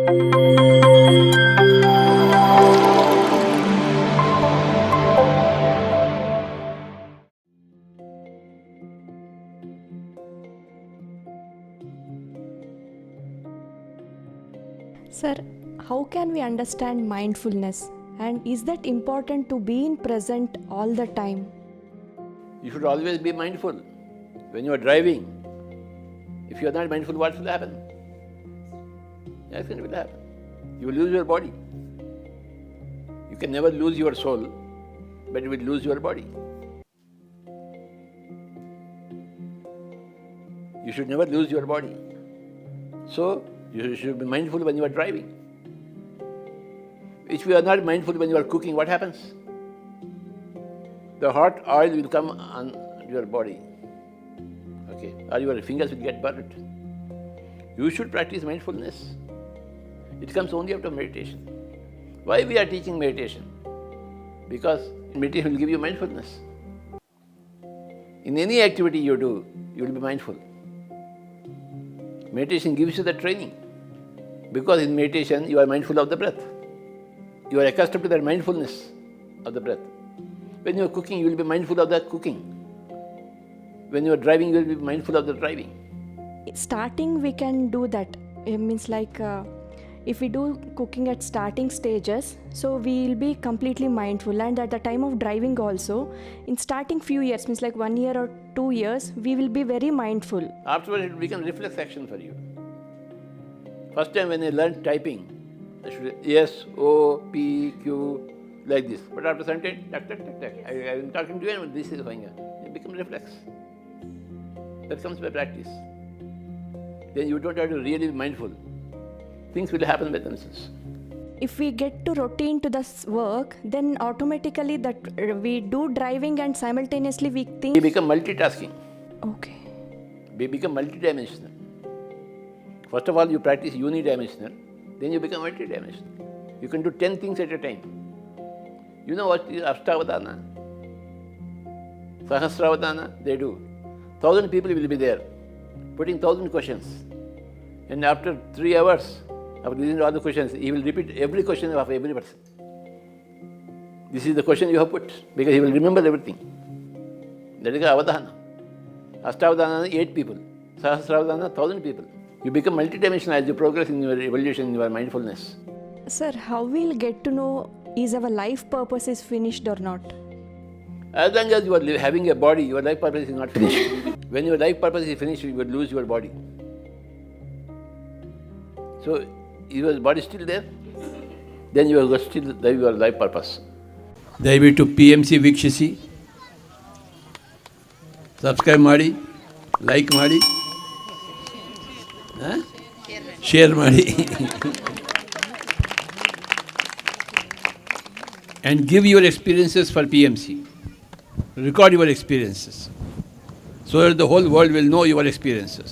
Sir, how can we understand mindfulness? And is that important to be in present all the time? You should always be mindful. When you are driving, if you are not mindful, what will happen? Nothing will happen. You will lose your body. You can never lose your soul, but you will lose your body. You should never lose your body. So, you should be mindful when you are driving. If you are not mindful when you are cooking, what happens? The hot oil will come on your body, okay, or your fingers will get burned. You should practice mindfulness. It comes only after meditation. Why we are teaching meditation? Because meditation will give you mindfulness. In any activity you do, you will be mindful. Meditation gives you the training. Because in meditation, you are mindful of the breath. You are accustomed to that mindfulness of the breath. When you are cooking, you will be mindful of the cooking. When you are driving, you will be mindful of the driving. Starting, we can do that. It means like if we do cooking at starting stages, so we will be completely mindful. And at the time of driving also, in starting few years, means like 1 year or 2 years, we will be very mindful. Afterwards, it will become reflex action for you. First time when I learned typing, I should S, O, P, Q, like this. But after some time, tuck, tuck, tuck, tuck. I am talking to you and this is going on. It becomes reflex. That comes by practice. Then you don't have to really be mindful. Things will happen by themselves. If we get to routine to this work, then automatically that we do driving and simultaneously we think. We become multitasking. Okay. We become multidimensional. First of all, you practice unidimensional, then you become multidimensional. You can do 10 things at a time. You know what is Ashtavadana? Sahasravadana? They do. 1,000 people will be there, putting 1,000 questions. And after 3 hours, after listening to all the questions, he will repeat every question of every person. This is the question you have put, because he will remember everything. That is Avadhana. Ashtavadana, 8 people. Sahasravadana, 1,000 people. You become multidimensional as you progress in your evolution, in your mindfulness. Sir, how we'll get to know is our life purpose is finished or not? As long as you are having a body, your life purpose is not finished. When your life purpose is finished, you will lose your body. So, is your body still there? Then you are still there, your life purpose. ದಯವಿಟ್ಟು PMC ವೀಕ್ಷಿಸಿ, subscribe ಮಾಡಿ, like ಮಾಡಿ, share ಮಾಡಿ. And give your experiences for PMC. Record your experiences so that the whole world will know your experiences.